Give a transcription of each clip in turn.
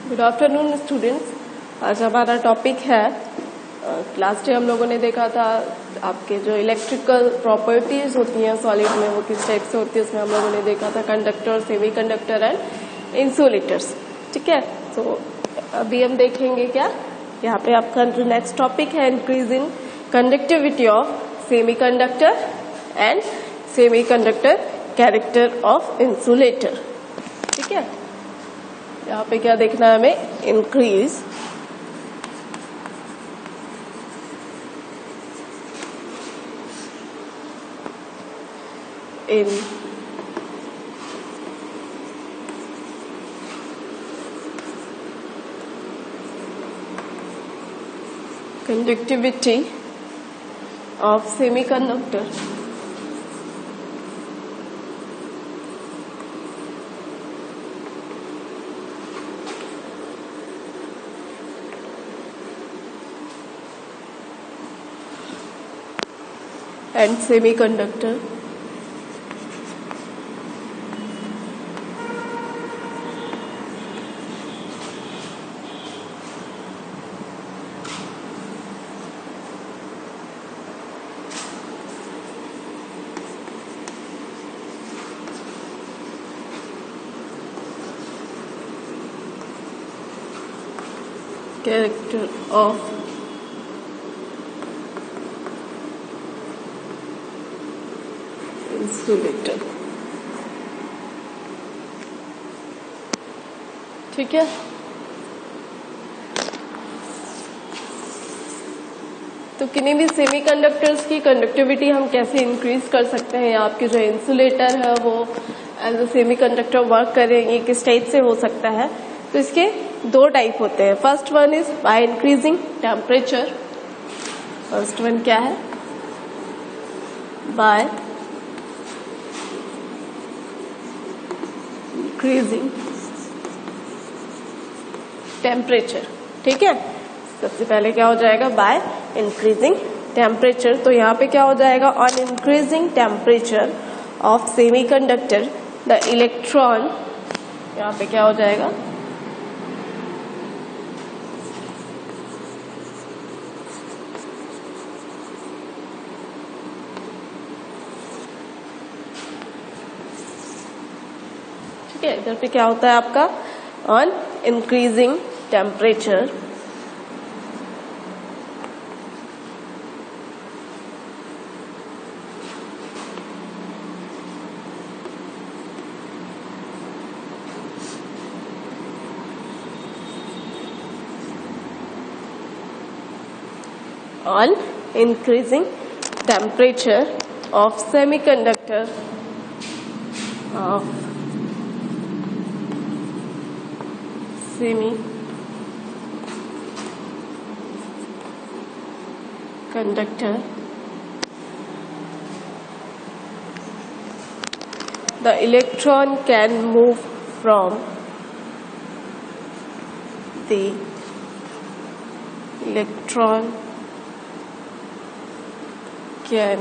Good afternoon students. आज हमारा topic है लास्ट डे हम लोगों ने देखा था आपके जो इलेक्ट्रिकल प्रॉपर्टीज होती हैं सॉलिड में वो किस टाइप से होती है। उसमें हम लोगों ने देखा था conductor, semi conductor and insulators. ठीक है, तो अभी हम देखेंगे क्या यहाँ पे आपका जो नेक्स्ट टॉपिक है increasing conductivity of semiconductor and semi conductor character of insulator. ठीक है, यहाँ पे क्या देखना है हमें, increase in conductivity of semiconductor and semiconductor character of insulator। ठीक है, तो किन्हीं भी सेमीकंडक्टर्स की कंडक्टिविटी हम कैसे इंक्रीज कर सकते हैं, या आपके जो इंसुलेटर है वो एज अ सेमीकंडक्टर वर्क करेंगे किस टाइप से हो सकता है। तो इसके दो टाइप होते हैं। First one is by increasing temperature. First one क्या है, बाय इंक्रीजिंग टेम्परेचर। ठीक है, सबसे पहले क्या हो जाएगा, बाय इंक्रीजिंग टेम्परेचर। तो यहाँ पे क्या हो जाएगा, on increasing temperature of semiconductor the electron, यहाँ पे क्या हो जाएगा, ठीक है, इधर पे क्या होता है आपका, on increasing temperature on increasing temperature of semiconductor the electron can move from the electron can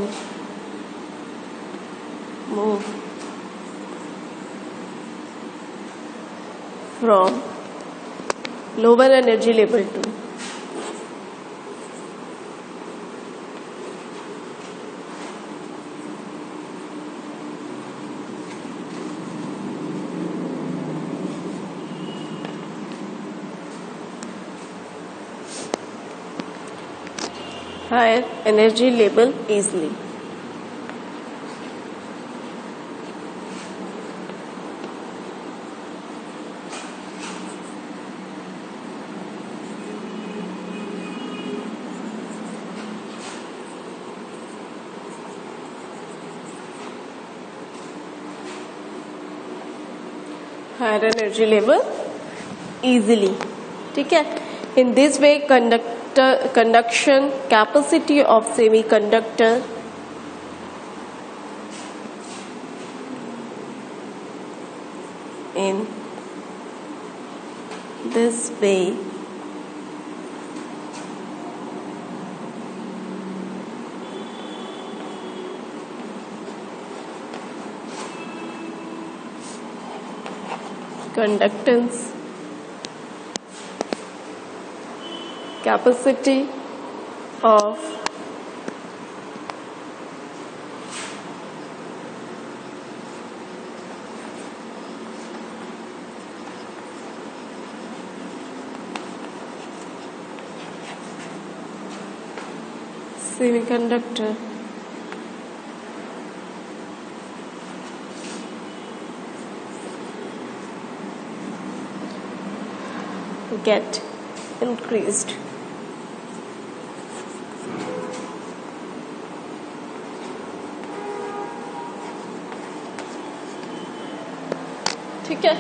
move from lower energy level to higher energy level easily। higher energy level easily। ठीक है, in this way conduction capacity of semiconductor in this way conductance capacity of semiconductor get increased. ठीक है,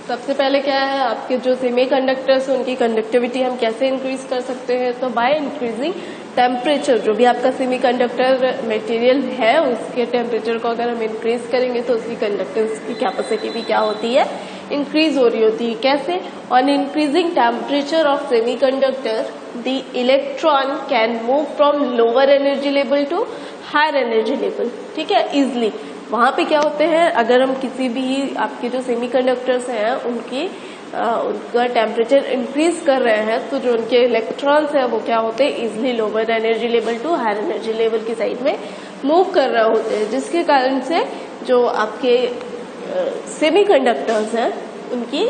सबसे पहले क्या है, आपके जो सेमीकंडक्टर्स हैं उनकी कंडक्टिविटी हम कैसे इंक्रीज कर सकते हैं, तो बाय इंक्रीजिंग टेम्परेचर। जो भी आपका सेमीकंडक्टर मटेरियल है उसके टेम्परेचर को अगर हम इंक्रीज करेंगे तो उसकी कंडक्टेंस की कैपेसिटी भी क्या होती है, इंक्रीज हो रही होती है। कैसे? On increasing temperature of semiconductor the electron can move from lower energy level to higher energy level. ठीक है, इजिली। वहां पे क्या होते हैं, अगर हम किसी भी आपके जो सेमीकंडक्टर्स हैं उनका टेम्परेचर इंक्रीज कर रहे हैं तो जो उनके इलेक्ट्रॉन्स हैं वो क्या होते हैं, easily lower energy level to higher energy level की साइड में मूव कर रहे होते हैं, जिसके कारण से जो आपके सेमीकंडक्टर्स हैं उनकी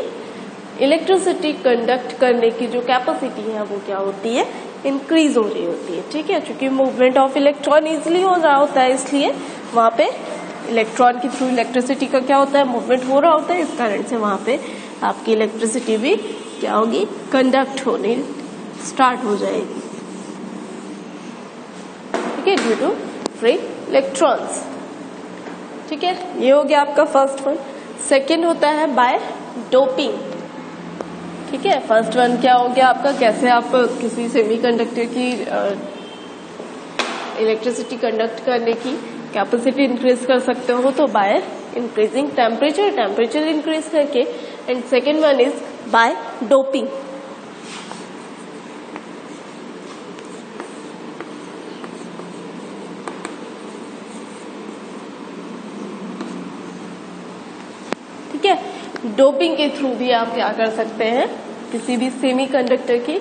इलेक्ट्रिसिटी कंडक्ट करने की जो कैपेसिटी है वो क्या होती है, इंक्रीज हो रही होती है। ठीक है, क्योंकि मूवमेंट ऑफ इलेक्ट्रॉन इजिली हो रहा होता है, इसलिए वहां पे इलेक्ट्रॉन के थ्रू इलेक्ट्रिसिटी का क्या होता है, मूवमेंट हो रहा होता है। इस कारण से वहां पे आपकी इलेक्ट्रिसिटी भी क्या होगी, कंडक्ट होने स्टार्ट हो जाएगी। ठीक है, ड्यू टू फ्री इलेक्ट्रॉन्स। ठीक है, ये हो गया आपका फर्स्ट वन। सेकेंड होता है बाय डोपिंग। ठीक है, फर्स्ट वन क्या हो गया आपका, कैसे आप किसी सेमीकंडक्टर की इलेक्ट्रिसिटी कंडक्ट करने की कैपेसिटी इंक्रीज कर सकते हो, तो बाय इंक्रीजिंग टेम्परेचर इंक्रीज करके। And second one is by doping. ठीक है, डोपिंग के थ्रू भी आप क्या कर सकते हैं, किसी भी सेमीकंडक्टर की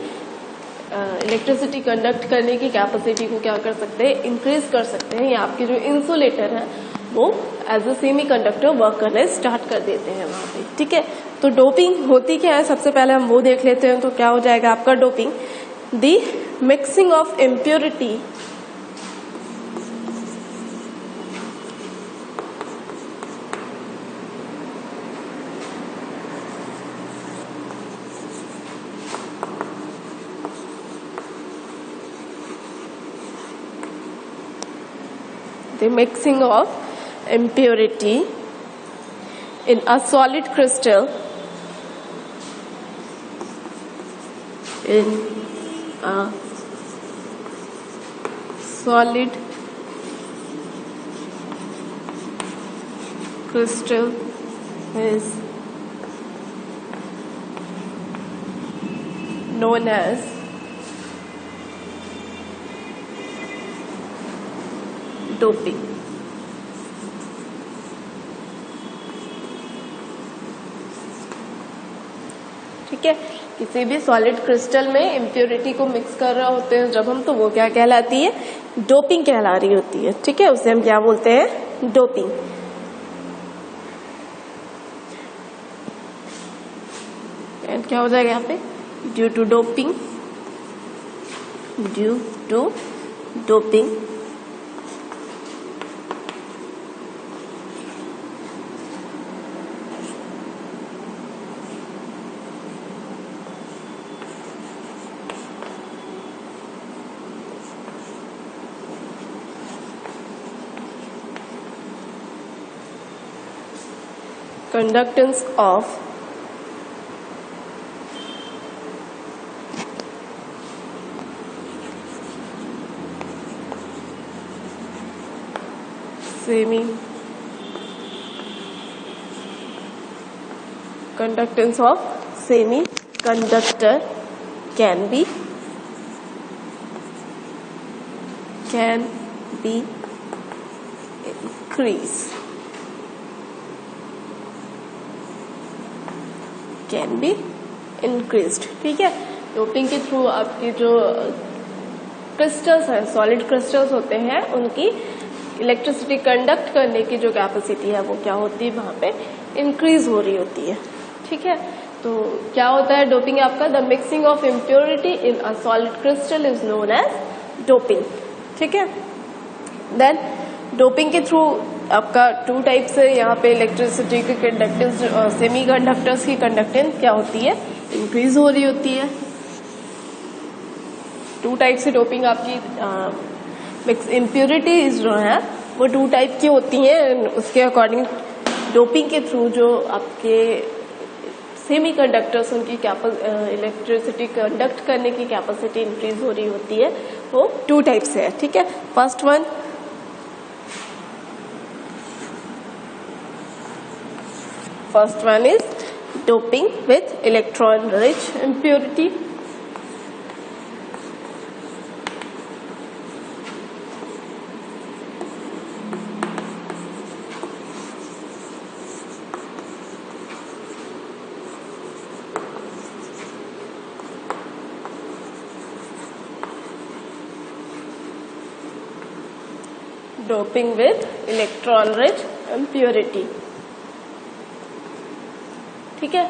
इलेक्ट्रिसिटी कंडक्ट करने की कैपेसिटी को क्या कर सकते हैं, इंक्रीज कर सकते हैं। या आपके जो इंसुलेटर है वो एज अ सेमीकंडक्टर वर्क करने स्टार्ट कर देते हैं वहां पे। ठीक है, तो डोपिंग होती क्या है, सबसे पहले हम वो देख लेते हैं। तो क्या हो जाएगा आपका doping, the mixing of impurity the mixing of impurity in a solid crystal is known as doping. ठीक है, किसी भी सॉलिड क्रिस्टल में इम्प्योरिटी को मिक्स कर रहे होते हैं जब हम, तो वो क्या कहलाती है, डोपिंग कहला रही होती है। ठीक है, उसे हम क्या बोलते हैं, डोपिंग। एंड क्या हो जाएगा यहाँ पे, due to doping conductance of semiconductor can be increased. Can be increased. ठीक है, डोपिंग के थ्रू आपकी जो क्रिस्टल्स हैं, सॉलिड क्रिस्टल्स होते हैं, उनकी इलेक्ट्रिसिटी कंडक्ट करने की जो कैपेसिटी है वो क्या होती है, वहां पे इंक्रीज हो रही होती है। ठीक है, तो क्या होता है डोपिंग आपका, the mixing of impurity in a solid crystal is known as doping. ठीक है, देन डोपिंग के थ्रू आपका टू टाइप से यहाँ पे इलेक्ट्रिसिटी के कंडक्टेंस, सेमी कंडक्टर्स की कंडक्टेंस क्या होती है, इंक्रीज हो रही होती है। टू टाइप से डोपिंग आपकी इम्प्योरिटीज जो है वो टू टाइप की होती हैं। उसके अकॉर्डिंग डोपिंग के थ्रू जो आपके सेमी कंडक्टर्स, उनकी इलेक्ट्रिसिटी कंडक्ट करने की कैपेसिटी इंक्रीज हो रही होती है, वो टू टाइप से है। ठीक है, first one is doping with electron rich impurity. Doping with electron rich impurity. ठीक है,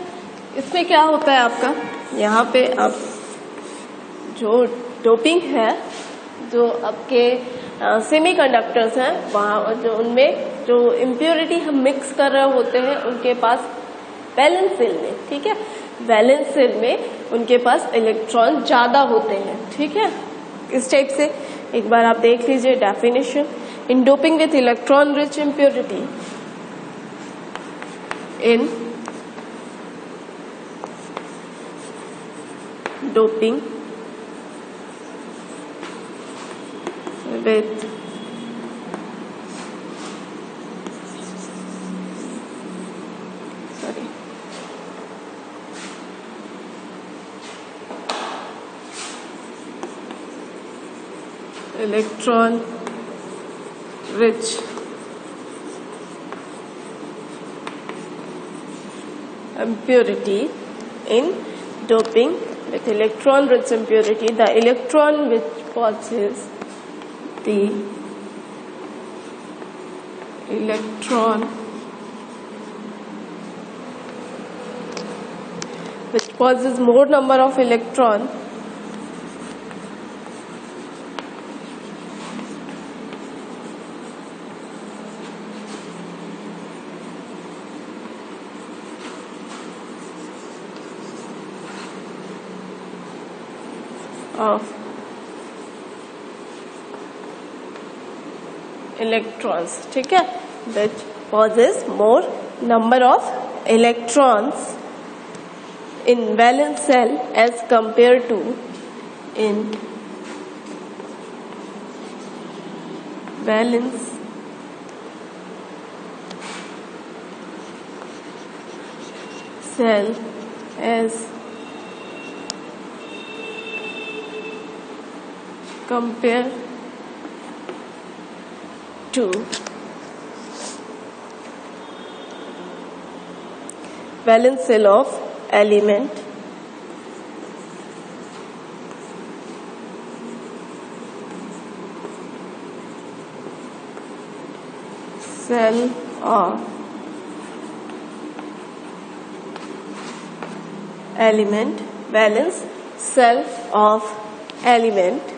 इसमें क्या होता है आपका, यहाँ पे आप जो डोपिंग है, जो आपके सेमी कंडक्टर्स हैं, वहाँ जो उनमें जो इम्प्योरिटी हम मिक्स कर रहे होते हैं, उनके पास वैलेंस शेल में, ठीक है, वैलेंस शेल में उनके पास इलेक्ट्रॉन ज्यादा होते हैं। ठीक है, इस टाइप से एक बार आप देख लीजिए definition. In doping with electron-rich impurity, in doping with electron rich impurity, in doping with electron rich impurity, the electron which possesses the electron which possesses more number of electron of electrons, ठीक है, which possess more number of electrons in valence shell as compared to in valence shell as compare to valence shell of element shell of element, valence shell of element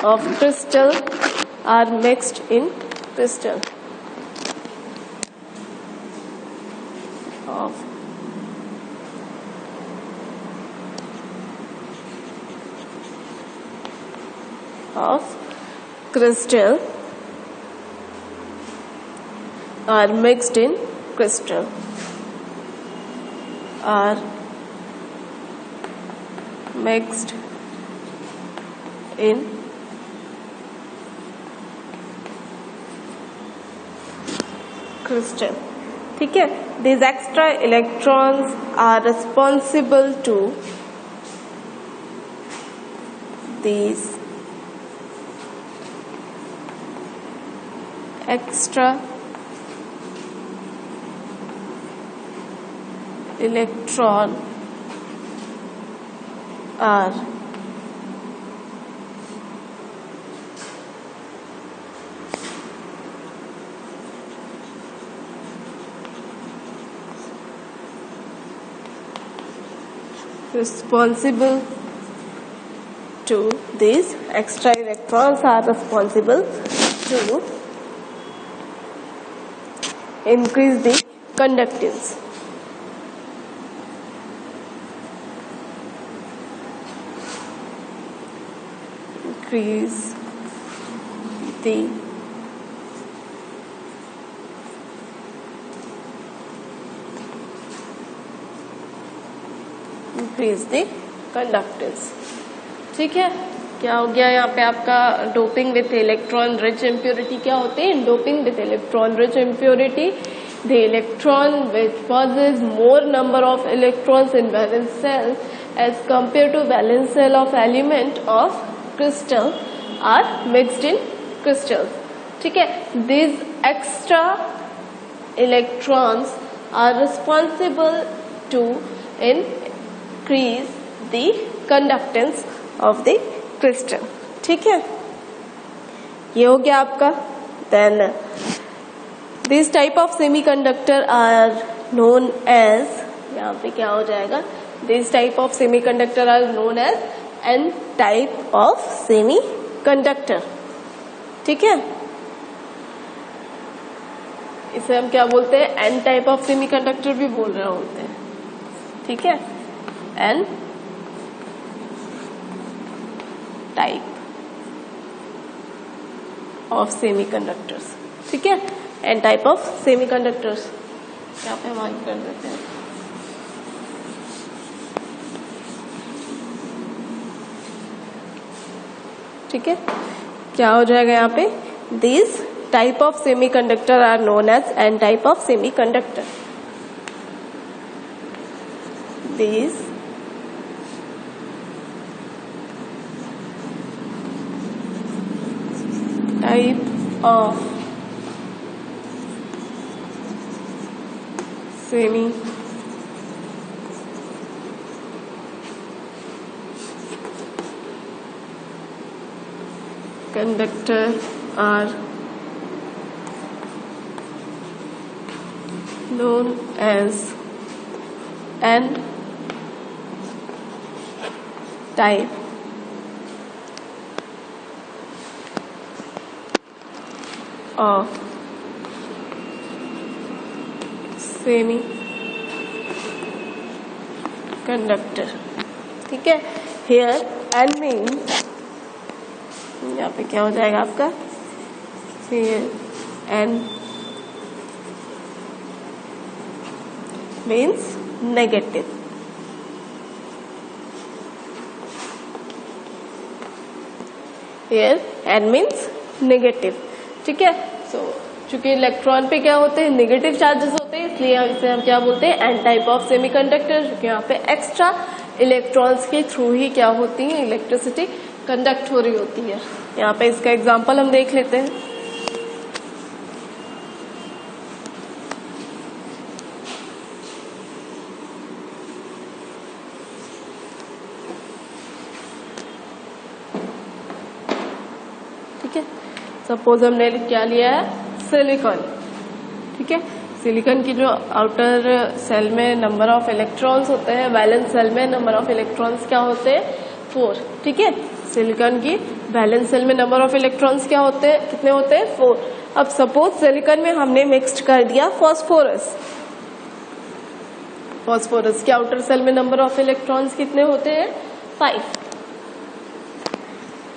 of crystal are mixed in crystal of crystal are mixed in crystal are mixed in crystal, ठीक है। These extra electrons are responsible to these extra electron are responsible to these extra electrons are responsible to increase the conductance. Increase the conductance. ठीक है, क्या हो गया यहाँ पे आपका doping with electron rich impurity क्या होते हैं? Doping with electron rich impurity, the electron which possess more number of electrons in valence shell as compare to valence shell of element of crystal are mixed in crystals. ठीक है, this extra electrons are responsible to increase the conductance of the crystal। ठीक है, ये हो गया आपका। then this type of semiconductor are known as, यहाँ पे क्या हो जाएगा, this type of semiconductor are known as n type of semiconductor। ठीक है, इसे हम क्या बोलते हैं? n type of semiconductor भी बोल रहे होते हैं। ठीक है, n टाइप ऑफ सेमीकंडक्टर्स। ठीक है, n टाइप ऑफ सेमीकंडक्टर्स यहाँ पे मार्क कर देते हैं। ठीक है, क्या हो जाएगा यहाँ पे? This type of semiconductor are known as n type of semiconductor. These type of semiconductor are known as n type of semiconductor। ठीक है, here n means, यहाँ पे क्या हो जाएगा आपका? here n means negative। here n means negative। ठीक है, so चूंकि इलेक्ट्रॉन पे क्या होते हैं? नेगेटिव चार्जेस होते हैं, इसलिए इसे हम क्या बोलते हैं? n type of semiconductor. क्योंकि यहाँ पे एक्स्ट्रा इलेक्ट्रॉन्स के थ्रू ही क्या होती है? इलेक्ट्रिसिटी कंडक्ट हो रही होती है। यहाँ पे इसका एग्जांपल हम देख लेते हैं। ठीक है, सपोज हमने क्या लिया है? सिलिकॉन। ठीक है, सिलिकॉन की जो आउटर सेल में नंबर ऑफ इलेक्ट्रॉन्स होते हैं, वैलेंस सेल में नंबर ऑफ इलेक्ट्रॉन्स क्या होते हैं? 4। ठीक है, सिलिकॉन की वैलेंस सेल में नंबर ऑफ इलेक्ट्रॉन्स क्या होते हैं? कितने होते हैं? 4। अब सपोज सिलिकॉन में हमने मिक्स्ड कर दिया फॉस्फोरस। फॉस्फोरस के आउटर सेल में नंबर ऑफ इलेक्ट्रॉन्स कितने होते हैं? 5।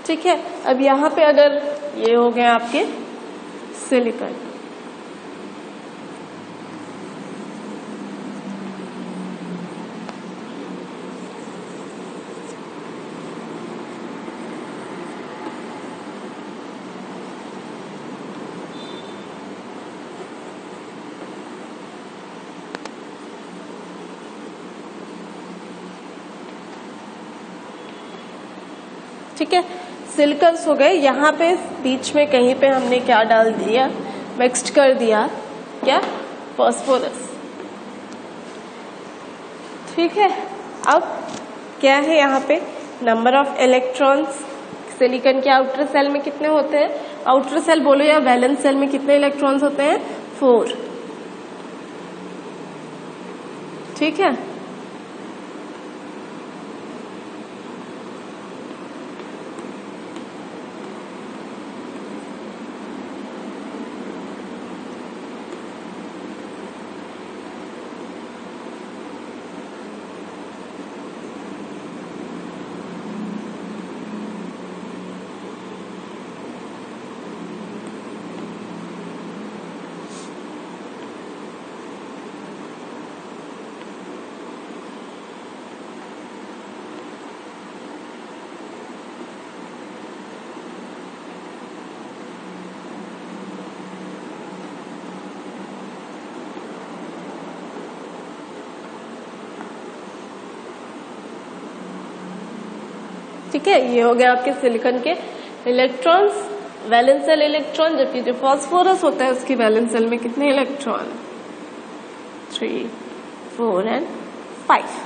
ठीक है, अब यहाँ पे अगर ये हो गए आपके सिलिकॉन, ठीक है, सिलिकॉन्स हो गए। यहाँ पे बीच में कहीं पे हमने क्या डाल दिया? मिक्स्ड कर दिया क्या? फॉस्फोरस। ठीक है। अब क्या है यहाँ पे, नंबर ऑफ इलेक्ट्रॉन्स सिलिकॉन के आउटर सेल में कितने होते हैं, आउटर सेल बोलो या वैलेंस सेल में कितने इलेक्ट्रॉन्स होते हैं, 4। ठीक है। ठीक है, ये हो गया आपके सिलिकॉन के इलेक्ट्रॉन्स, वैलेंस सेल इलेक्ट्रॉन, जबकि जो फास्फोरस होता है उसकी वैलेंस सेल में कितने इलेक्ट्रॉन, 3, 4 एंड 5।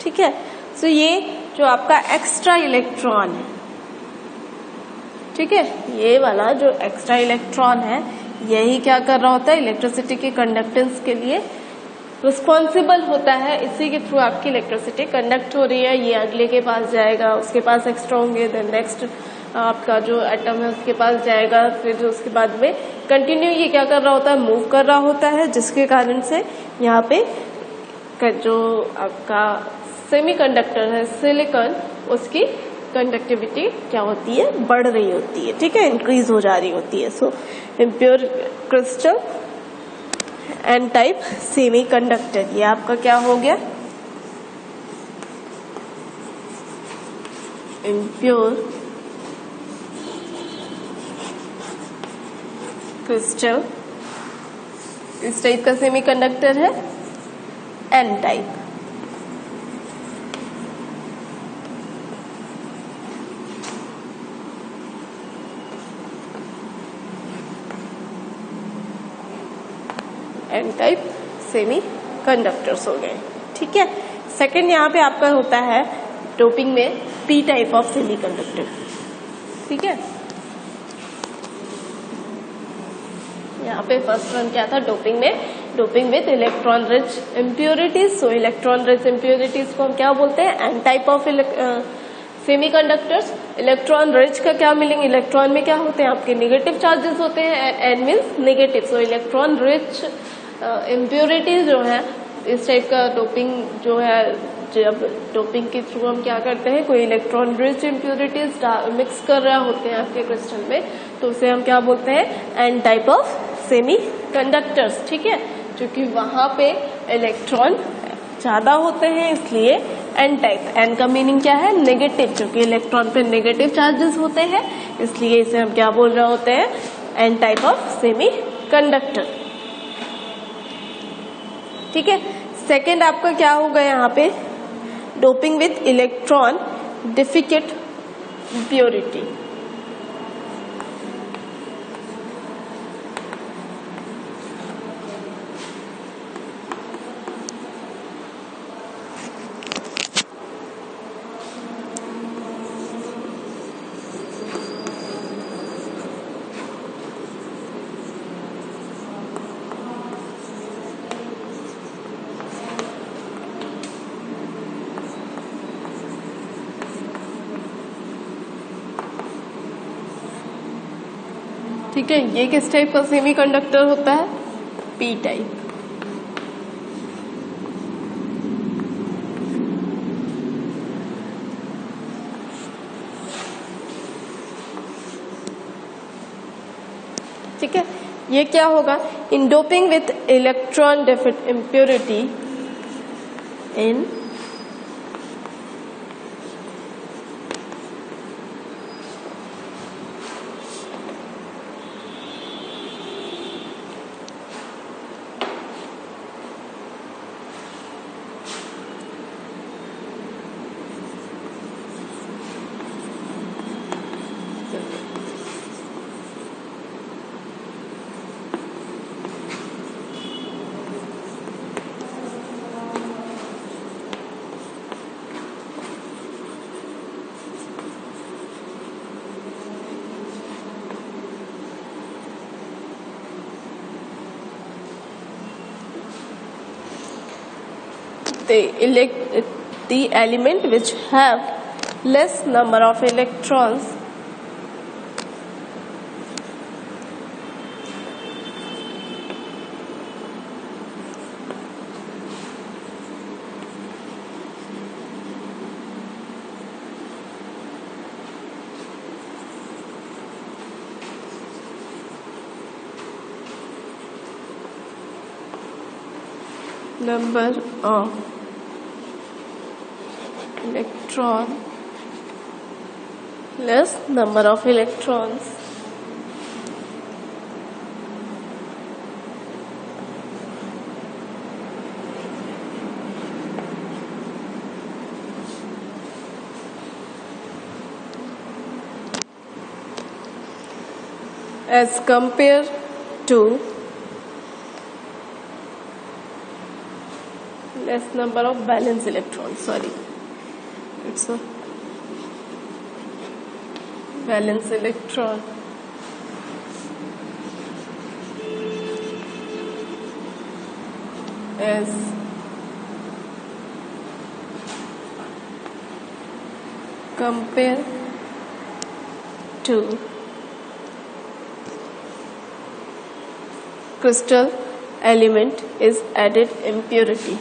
ठीक है। सो ये जो आपका एक्स्ट्रा इलेक्ट्रॉन है, ठीक है, ये वाला जो एक्स्ट्रा इलेक्ट्रॉन है यही क्या कर रहा होता है, इलेक्ट्रिसिटी के कंडक्टेंस के लिए रिस्पॉन्सिबल होता है। इसी के थ्रू आपकी इलेक्ट्रिसिटी कंडक्ट हो रही है। ये अगले के पास जाएगा, उसके पास एक्स्ट्रा होंगे, देन नेक्स्ट आपका जो एटम है उसके पास जाएगा, फिर जो उसके बाद में कंटिन्यू ये क्या कर रहा होता है, मूव कर रहा होता है, जिसके कारण से यहाँ पे जो आपका सेमीकंडक्टर है सिलिकॉन, उसकी कंडक्टिविटी क्या होती है, बढ़ रही होती है। ठीक है, इंक्रीज हो जा रही होती है। So impure crystal N type semiconductor, ये आपका क्या हो गया, इम्प्योर क्रिस्टल, इस टाइप का सेमीकंडक्टर है N type. N type semiconductors हो गए। ठीक है। सेकंड यहाँ पे आपका होता है डोपिंग में P type of semiconductor. ठीक है, यहाँ पे फर्स्ट वन क्या था, डोपिंग में, doping with electron rich impurities. So electron rich impurities को हम क्या बोलते हैं, N type of semiconductors. Electron rich का क्या मीनिंग, इलेक्ट्रॉन में क्या होते हैं आपके नेगेटिव चार्जेस होते हैं, N means negative. So electron rich impurities जो है, इस टाइप का डोपिंग जो है, जब डोपिंग के थ्रू हम क्या करते हैं, कोई इलेक्ट्रॉन रिच इम्प्योरिटीज मिक्स कर रहे होते हैं आपके क्रिस्टल में, तो उसे हम क्या बोलते हैं, N type of semiconductors. ठीक है, क्योंकि वहां पे इलेक्ट्रॉन ज्यादा होते हैं इसलिए एन टाइप। एन का मीनिंग क्या है, नेगेटिव, क्योंकि इलेक्ट्रॉन पे नेगेटिव चार्जेस होते हैं इसलिए इसे हम क्या बोल रहे होते हैं, N type of semiconductor. ठीक है। सेकेंड आपका क्या होगा यहाँ पे, doping with electron difficult impurity. ठीक है, ये किस टाइप का सेमीकंडक्टर होता है, पी टाइप। ठीक है, ये क्या होगा, in doping with electron deficit impurity in the element which have less number of electrons number of less number of electrons as compared to less number of valence electrons. It's a valence electron as compared to crystal element is added impurity.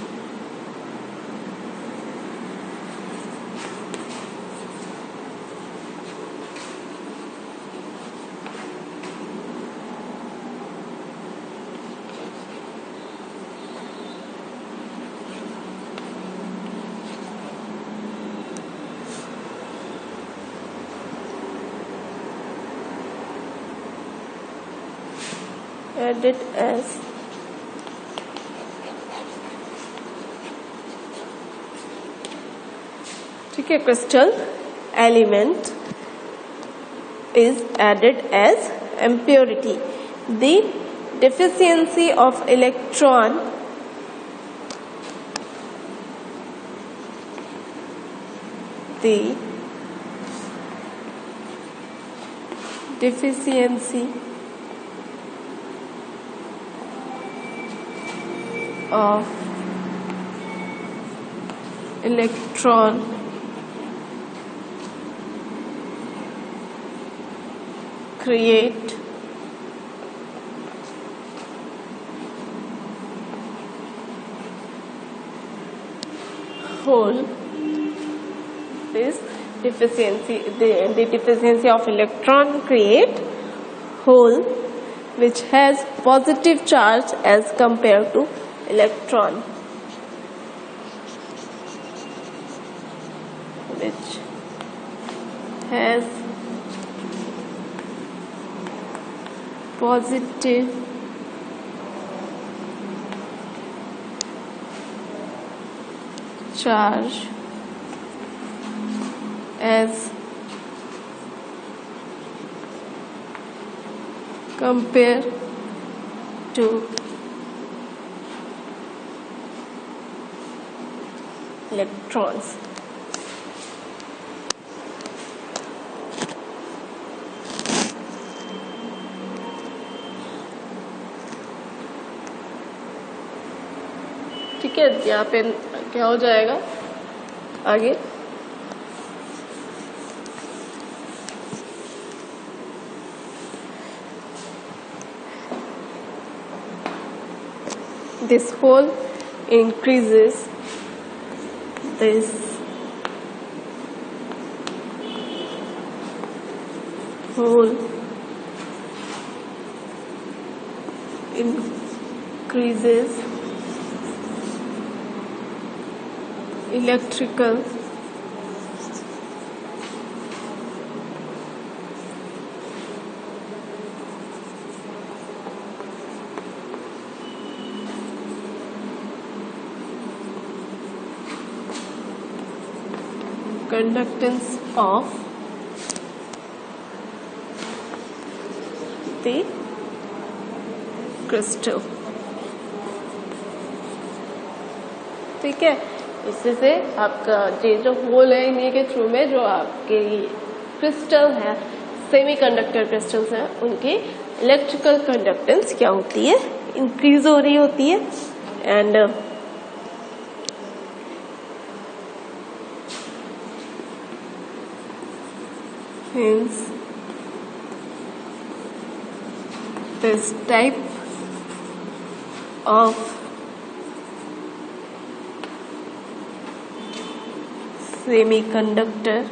Added as ठीक है, crystal element is added as impurity. The deficiency of electron of electron create hole. This deficiency, the deficiency of electron create hole which has positive charge as compared to electron which has positive charge as compared to electrons. ठीक है, यहाँ पे क्या हो जाएगा आगे, this hole increases, this hole increases electrical conductance of the crystal. ठीक है, इससे से आपका ये जो होल है इन्हीं के थ्रू में जो आपके क्रिस्टल है, सेमीकंडक्टर क्रिस्टल्स हैं, उनकी इलेक्ट्रिकल कंडक्टेंस क्या होती है, इंक्रीज हो रही होती है, and Hence, this type of semiconductor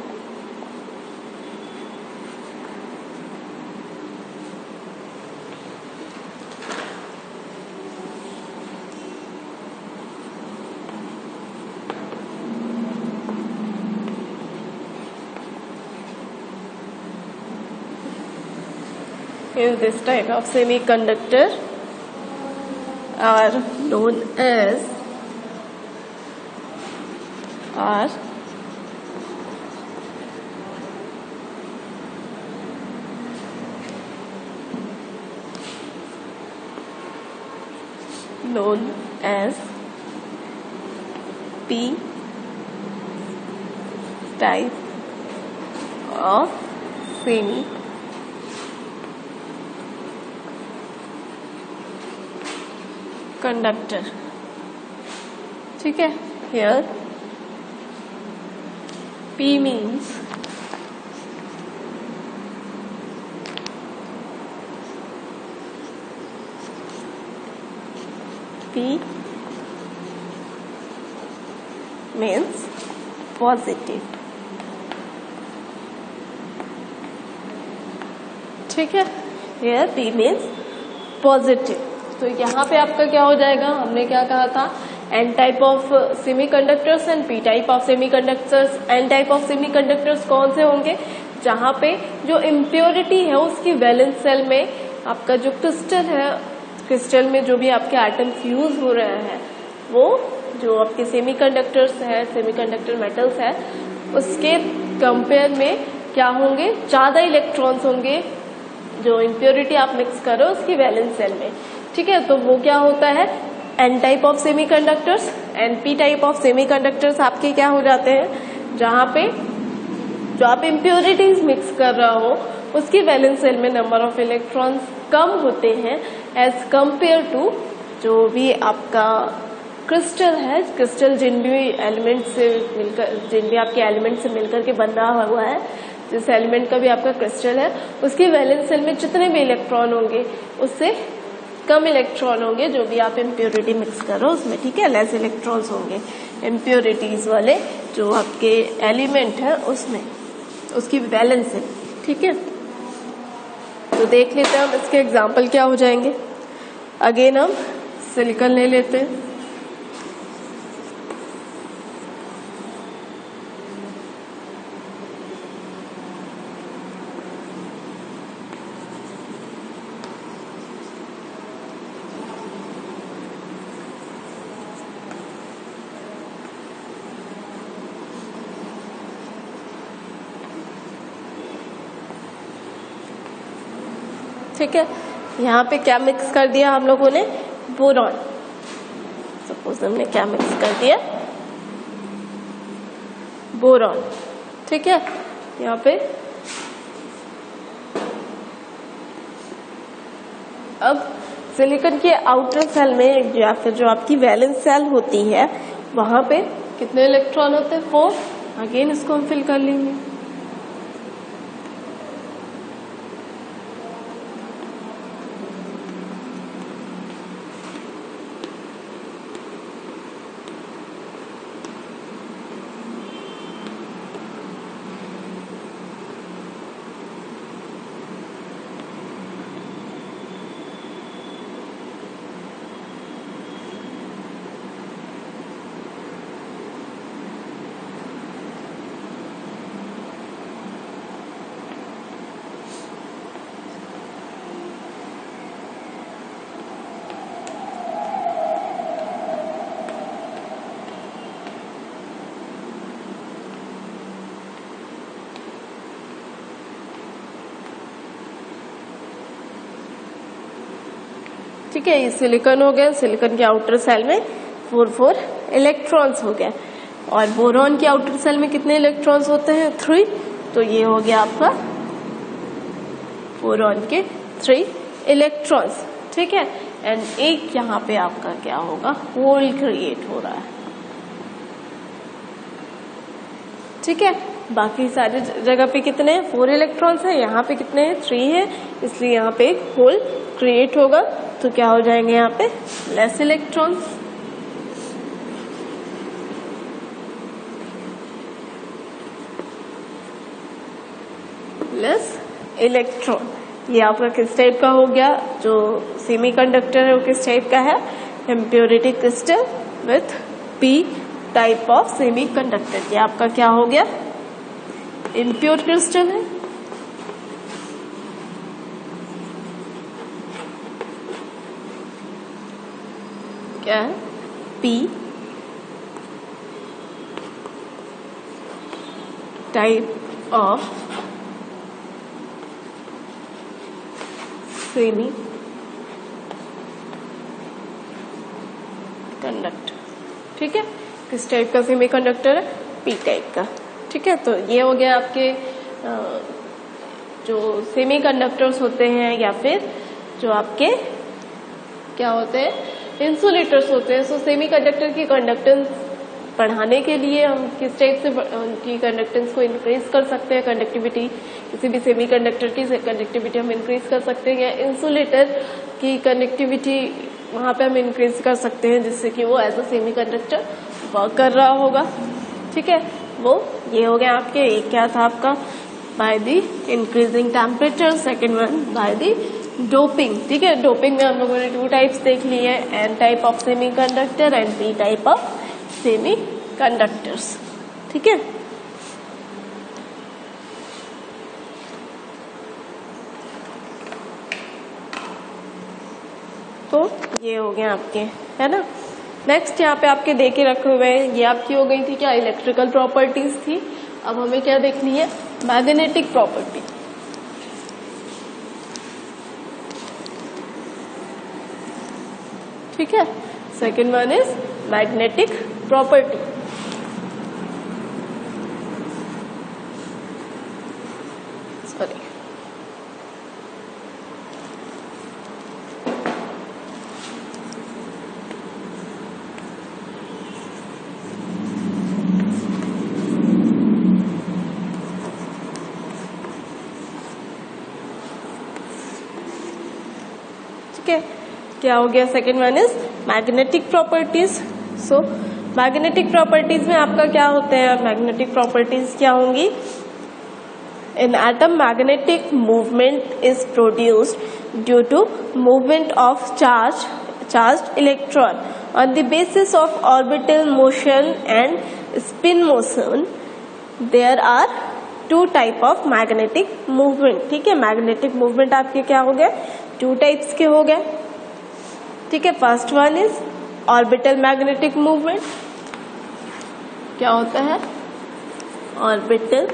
is this type of semiconductor are known as P type of semiconductor. ठीक है, here P means positive. ठीक है, here P means positive. तो यहाँ पे आपका क्या हो जाएगा, हमने क्या कहा था, N type of semiconductors and P type of semiconductors. N type of semiconductors कौन से होंगे, जहाँ पे जो इम्प्योरिटी है उसकी वैलेंस सेल में आपका जो क्रिस्टल है, क्रिस्टल में जो भी आपके एटम फ्यूज हो रहे हैं, वो जो आपके सेमीकंडक्टर्स है, सेमीकंडक्टर मेटल्स है, उसके कंपेयर में क्या होंगे, ज्यादा इलेक्ट्रॉन्स होंगे जो इम्प्योरिटी आप मिक्स करो उसकी वैलेंस सेल में. ठीक है, तो वो क्या होता है, N type of semiconductors and P type of semiconductors आपके क्या हो जाते हैं, जहाँ पे जो आप इम्प्योरिटीज मिक्स कर रहा हो उसकी वैलेंस सेल में नंबर ऑफ इलेक्ट्रॉन्स कम होते हैं एज कंपेयर टू जो भी आपका क्रिस्टल है. क्रिस्टल जिन भी एलिमेंट से मिलकर, जिन भी आपके एलिमेंट से मिलकर के बन रहा हुआ है, जिस एलिमेंट का भी आपका क्रिस्टल है, उसकी वैलेंस सेल में जितने भी इलेक्ट्रॉन होंगे उससे कम इलेक्ट्रॉन होंगे जो भी आप इम्प्योरिटी मिक्स करो उसमें. ठीक है, लेस इलेक्ट्रॉन्स होंगे इम्प्योरिटीज वाले जो आपके एलिमेंट है उसमें, उसकी वैलेंस सेल. ठीक है, तो देख लेते हैं हम इसके एग्जाम्पल क्या हो जाएंगे. अगेन हम सिलिकॉन ले लेते हैं. ठीक है, यहाँ पे क्या मिक्स कर दिया हम लोगों ने, बोरॉन. सपोज हमने क्या मिक्स कर दिया, बोरॉन. ठीक है, यहाँ पे अब सिलिकॉन के आउटर सेल में या फिर जो आपकी वैलेंस सेल होती है वहां पे कितने इलेक्ट्रॉन होते हैं, 4. अगेन इसको हम फिल कर लेंगे. ठीक है, ये सिलिकॉन हो गया. सिलिकॉन के आउटर सेल में 4 इलेक्ट्रॉन्स हो गए. और बोरॉन के आउटर सेल में कितने इलेक्ट्रॉन्स होते हैं, 3. तो ये हो गया आपका बोरॉन के 3 इलेक्ट्रॉन्स. ठीक है, एंड एक यहाँ पे आपका क्या होगा, होल क्रिएट हो रहा है. ठीक है। बाकी सारी जगह पे कितने हैं, 4 इलेक्ट्रॉन्स है, यहाँ पे कितने हैं, 3 है, इसलिए यहाँ पे एक होल क्रिएट होगा। तो क्या हो जाएंगे यहाँ पे, लेस इलेक्ट्रॉन्स। लेस इलेक्ट्रॉन, ये आपका किस टाइप का हो गया, जो सेमीकंडक्टर है वो किस टाइप का है, impurity crystal with P type of semiconductor. ये आपका क्या हो गया, इम्प्योर क्रिस्टल है। क्या है, P type of semiconductor. ठीक है, किस टाइप का सेमी कंडक्टर है, पी टाइप का। ठीक है, तो ये हो गया आपके जो सेमी कंडक्टर्स होते हैं या फिर जो आपके क्या होते हैं, इंसुलेटर्स होते हैं। सो सेमी कंडक्टर की कंडक्टेंस बढ़ाने के लिए हम किस टाइप से उनकी कंडक्टेंस को इंक्रीज कर सकते हैं, कंडक्टिविटी, किसी भी सेमी कंडक्टर की कंडक्टिविटी हम इंक्रीज कर सकते हैं, या इंसुलेटर की कंडक्टिविटी वहां पे हम इंक्रीज कर सकते हैं जिससे कि वो as a semiconductor work कर रहा होगा। ठीक है, वो ये हो गया आपके, एक क्या था आपका, by the increasing temperature, second one by the doping. ठीक है, डोपिंग में हम लोगों ने 2 टाइप्स देख लिए, N type of semiconductor and P type of semiconductors. ठीक है, तो ये हो गया आपके, है ना। नेक्स्ट यहाँ पे आपके देके रखे हुए हैं, ये आपकी हो गई थी क्या, इलेक्ट्रिकल प्रॉपर्टीज थी। अब हमें क्या देखनी है, मैग्नेटिक प्रॉपर्टी। ठीक है, second one is magnetic property. Sorry, ठीक है, क्या हो गया, second one is magnetic properties. So magnetic properties में आपका क्या होते हैं, मैग्नेटिक प्रॉपर्टीज क्या होंगी, in atom magnetic movement is produced due to movement of charged electron on the basis of orbital motion and spin motion. There are 2 type of magnetic movement. ठीक है, magnetic movement आपके क्या हो गए, 2 types के हो गए। ठीक है, first one is orbital magnetic movement. क्या होता है, ऑर्बिटल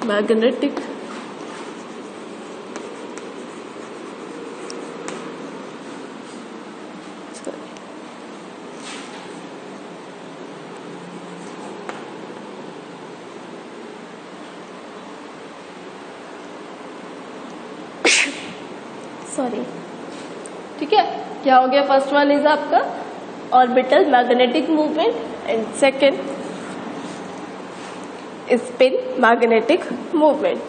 मैग्नेटिक सॉरी। ठीक है, क्या हो गया, फर्स्ट वन इज आपका orbital magnetic movement and second spin magnetic movement.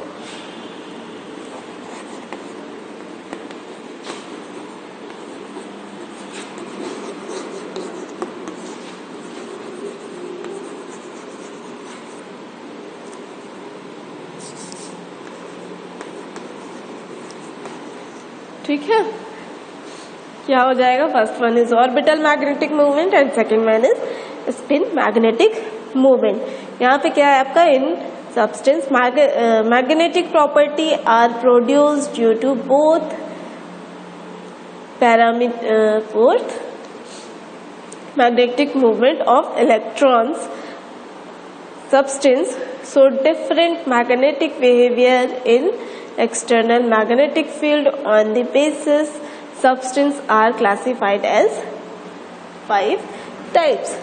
ठीक है, क्या हो जाएगा, first one is orbital magnetic movement and second one is spin magnetic movement. यहाँ पे क्या है आपका, in substance magnetic property are produced due to both parameter, fourth magnetic movement of electrons substance show different magnetic behavior in external magnetic field. On the basis substance are classified as 5 types.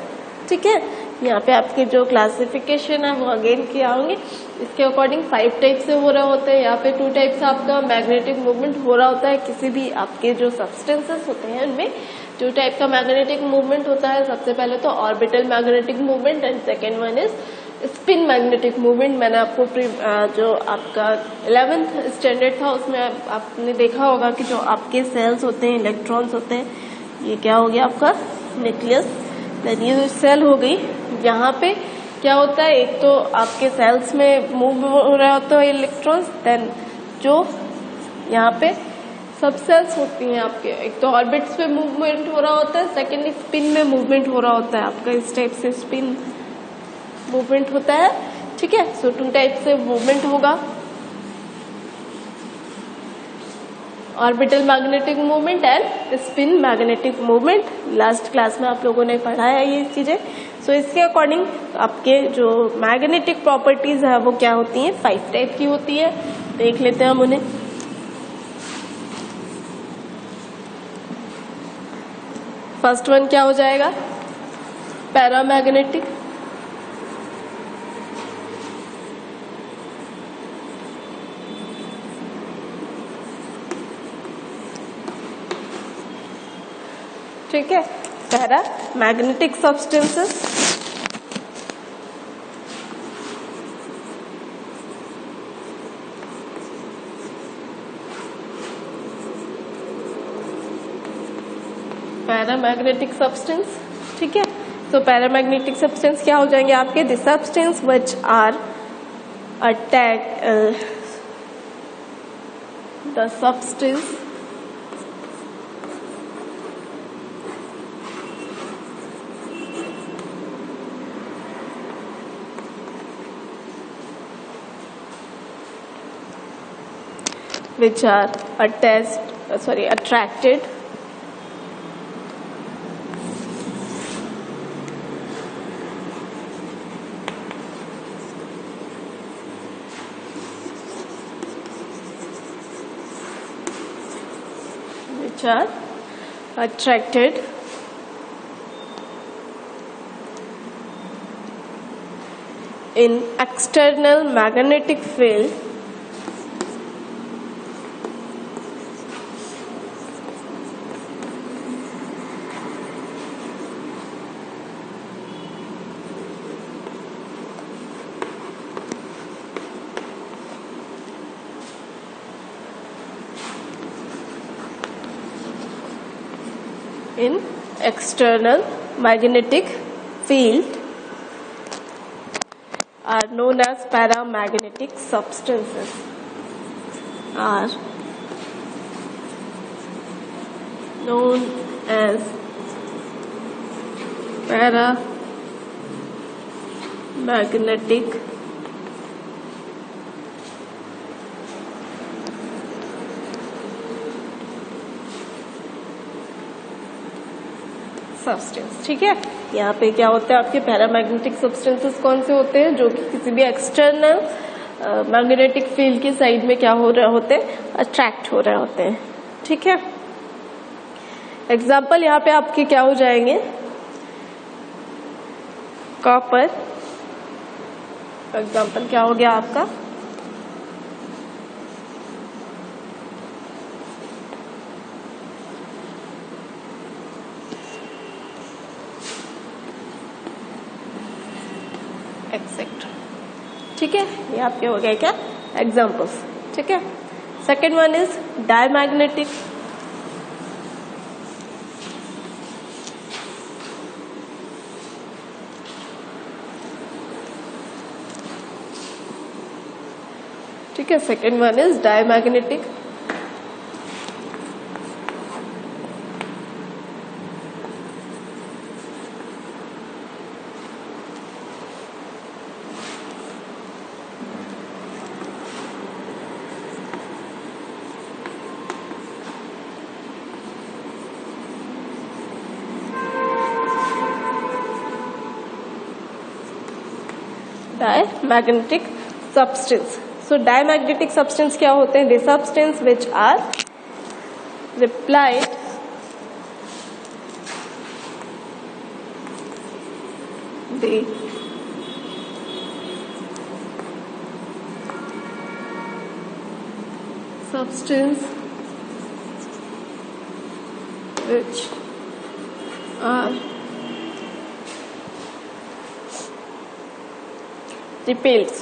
ठीक है, यहाँ पे आपके जो classification है वो again किया होंगे। इसके अकॉर्डिंग 5 टाइप से हो रहा होता है, यहाँ पे 2 टाइप से आपका मैग्नेटिक मूवमेंट हो रहा होता है। किसी भी आपके जो सब्सटेंसेस होते हैं उनमें 2 टाइप का मैग्नेटिक मूवमेंट होता है। सबसे पहले तो orbital magnetic movement and second one is spin magnetic movement. मैंने आपको जो आपका 11th स्टैंडर्ड था उसमें आपने देखा होगा कि जो आपके सेल्स होते हैं, इलेक्ट्रॉन्स होते हैं, ये क्या हो गया आपका न्यूक्लियस, ये जो सेल हो गई। यहाँ पे क्या होता है, एक तो आपके सेल्स में मूव हो रहा होता है इलेक्ट्रॉन्स, देन जो यहाँ पे सब सेल्स होती हैं आपके, एक तो ऑर्बिट्स पे मूवमेंट हो रहा होता है, सेकेंडली स्पिन में मूवमेंट हो रहा होता है आपका, इस टाइप से स्पिन मूवमेंट होता है। ठीक है, सो 2 टाइप से मूवमेंट होगा, orbital magnetic movement and spin magnetic movement. Last class में आप लोगों ने पढ़ाया ये चीजें। सो इसके अकॉर्डिंग आपके जो मैग्नेटिक प्रॉपर्टीज है वो क्या होती हैं, 5 टाइप की होती है। देख लेते हैं हम उन्हें। फर्स्ट वन क्या हो जाएगा, पैरामैग्नेटिक। ठीक है, paramagnetic substances, paramagnetic substance. ठीक है, तो पैरामैग्नेटिक सब्सटेंस क्या हो जाएंगे आपके, the substance which are attack the substance which are attracted in external magnetic field in external magnetic field are known as paramagnetic substances. Are known as paramagnetic substance. ठीक है, यहाँ पे क्या होता है आपके पैरामैग्नेटिक सब्सटेंसेस कौन से होते हैं, जो कि किसी भी एक्सटर्नल मैग्नेटिक फील्ड के साइड में क्या हो रहे होते हैं, अट्रैक्ट हो रहे होते हैं। ठीक है, एग्जाम्पल यहाँ पे आपके क्या हो जाएंगे, कॉपर, एग्जाम्पल क्या हो गया आपका, एक्सेट्रा। ठीक है, ये आपके हो गए क्या एग्जाम्पल्स। ठीक है, सेकेंड वन इज डायमैग्नेटिक। ठीक है, second one is diamagnetic. Diamagnetic substance. So diamagnetic substance क्या होते हैं, the substance which are the substance which are repelled,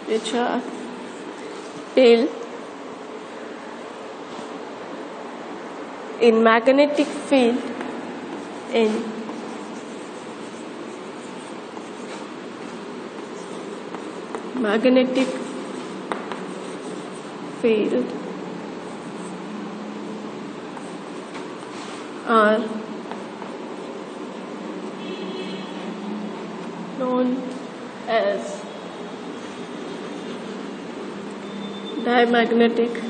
which are repelled in magnetic field are known as diamagnetic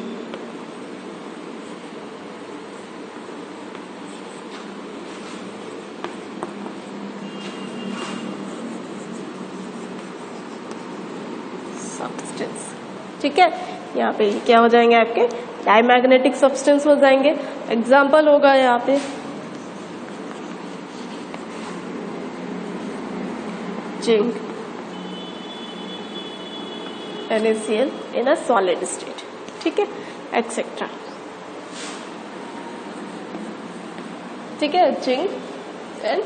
substance. ठीक है, यहाँ पे क्या हो जाएंगे आपके डायमैग्नेटिक सब्सटेंस हो जाएंगे। एग्जाम्पल होगा यहाँ पे zinc, NaCl in a solid state, ठीक है, एक्सेट्रा। ठीक है, जिंक एंड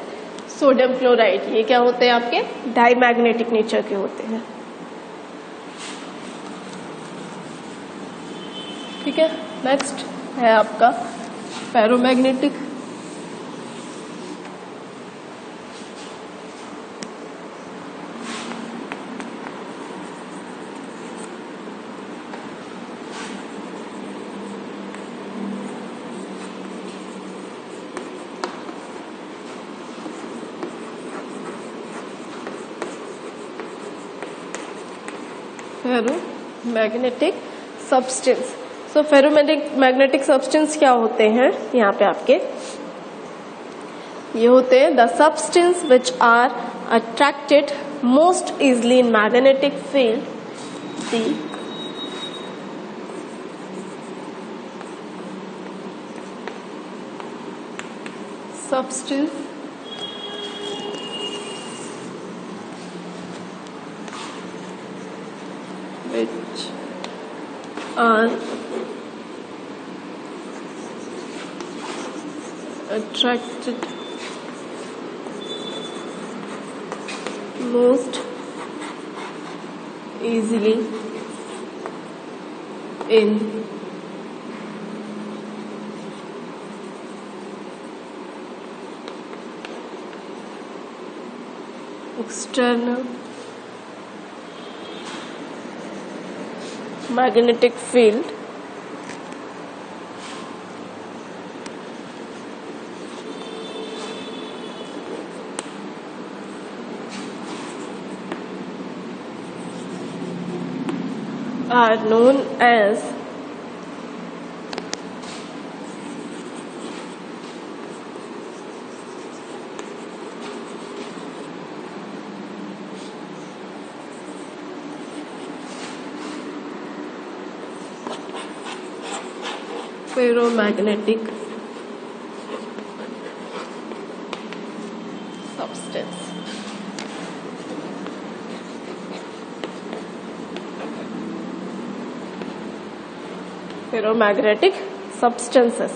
सोडियम क्लोराइड, ये क्या होते हैं आपके डायमैग्नेटिक नेचर के होते हैं। ठीक है, नेक्स्ट है आपका ferromagnetic. Ferromagnetic substance. So ferromagnetic substance क्या होते हैं यहाँ पे आपके, ये होते हैं the substance which are attracted most easily in magnetic field, the substance which are attracted most easily in external magnetic field are known as ferromagnetic substance। Ferromagnetic substances.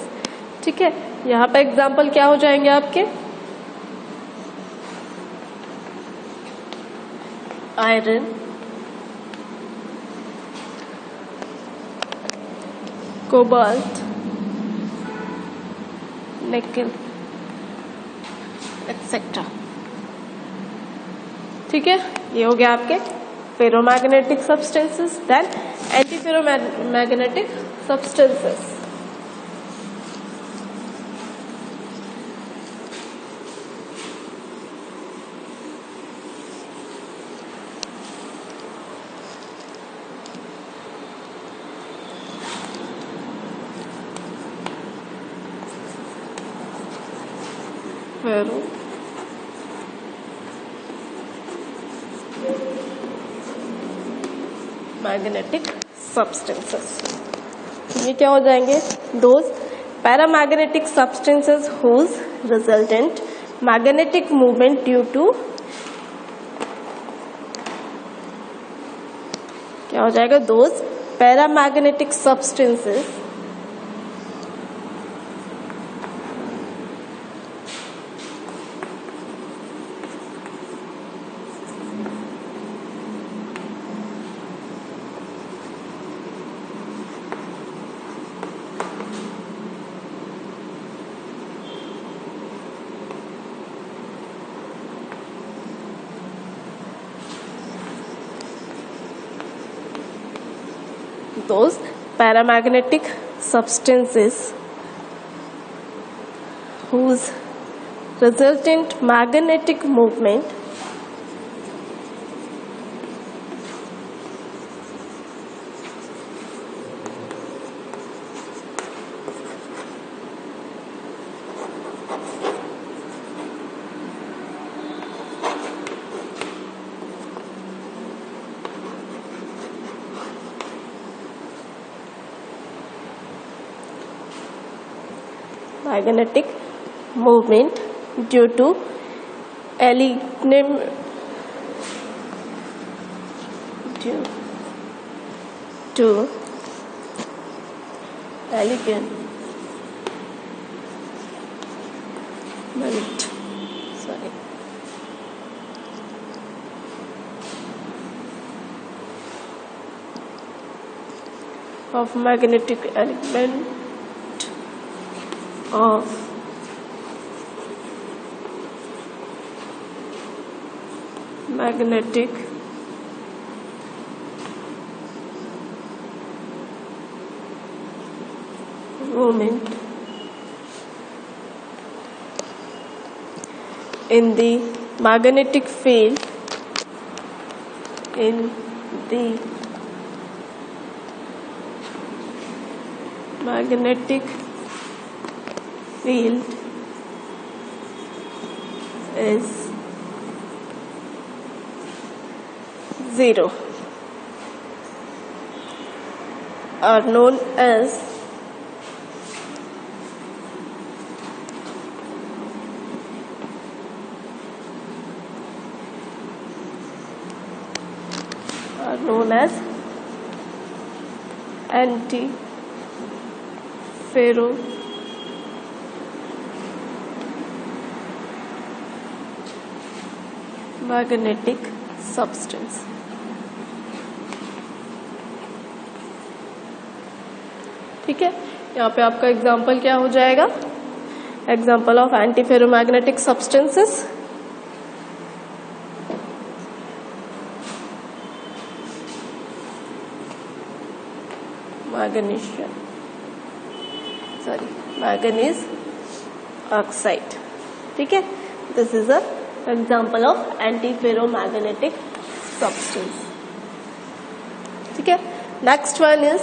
ठीक है, यहाँ पे एग्जाम्पल क्या हो जाएंगे आपके, आयरन, कोबाल्ट, निकल etcetera. ठीक है, ये हो गया आपके ferromagnetic substances. Then antiferromagnetic substances. Magnetic substances. ये क्या हो जाएंगे? Those paramagnetic substances whose resultant magnetic movement due to, क्या हो जाएगा? Those paramagnetic substances those paramagnetic substances whose resultant magnetic movement magnetic movement due to electrum due to elegant sorry of magnetic element of magnetic moment in the magnetic field in the magnetic field is 0 are known as antiferro magnetic substance. ठीक है, यहाँ पे आपका example क्या हो जाएगा? Example of antiferromagnetic substances, manganese oxide. ठीक है, this is a example of antiferromagnetic substance. ठीक है, next one is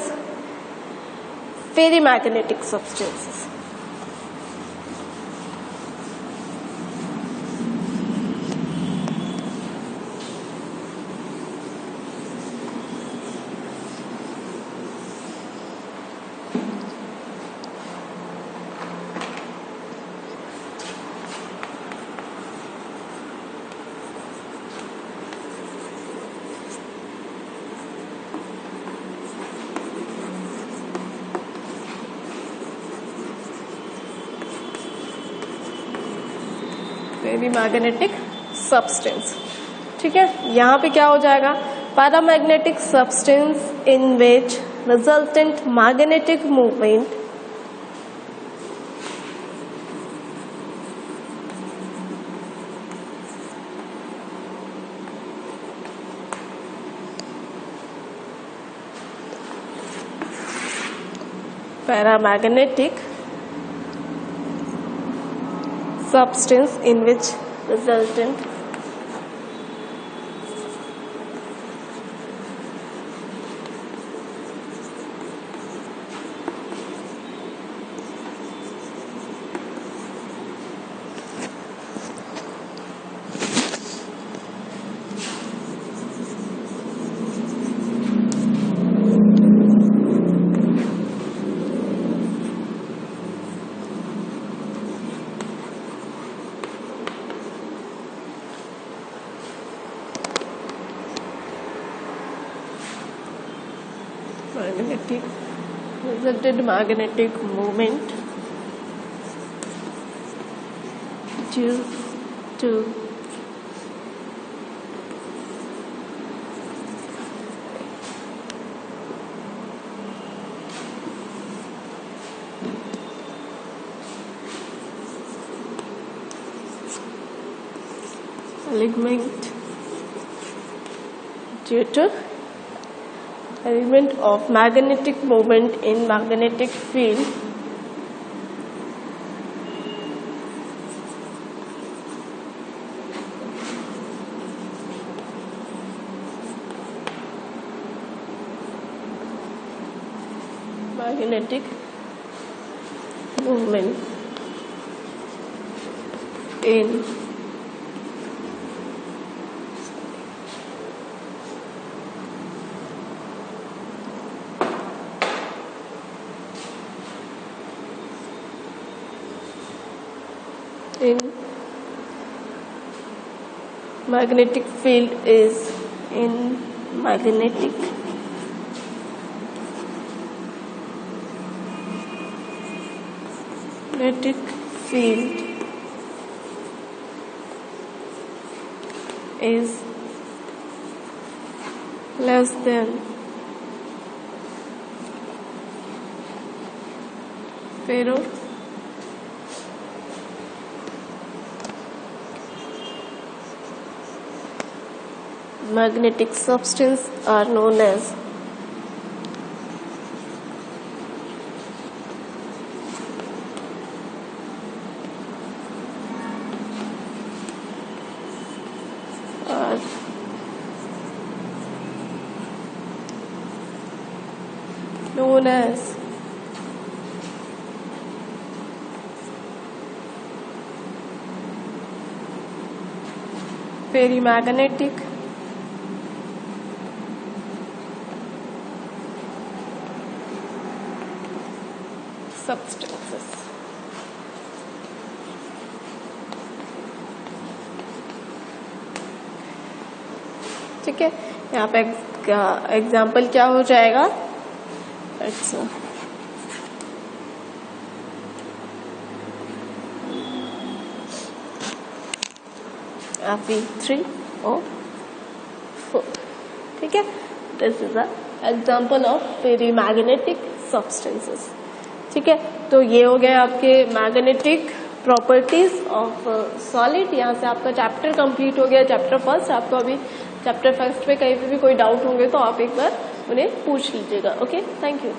ferrimagnetic substances. Paramagnetic substance. ठीक है, यहाँ पे क्या हो जाएगा? Paramagnetic substance in which resultant magnetic movement paramagnetic substance in which resultant resulted magnetic moment due to element of magnetic moment in magnetic field in magnetic field is in magnetic field is less than 0. Magnetic substance are known as फेरीमैग्नेटिक substances. ठीक है, यहाँ पे example क्या हो जाएगा? Fe3O4. ठीक है, this is a example of ferrimagnetic substances. ठीक है, तो ये हो गया आपके मैग्नेटिक प्रॉपर्टीज ऑफ सॉलिड. यहाँ से आपका चैप्टर कंप्लीट हो गया, चैप्टर फर्स्ट. आपको अभी चैप्टर फर्स्ट पे कहीं पे भी कोई डाउट होंगे तो आप एक बार उन्हें पूछ लीजिएगा. Okay, thank you.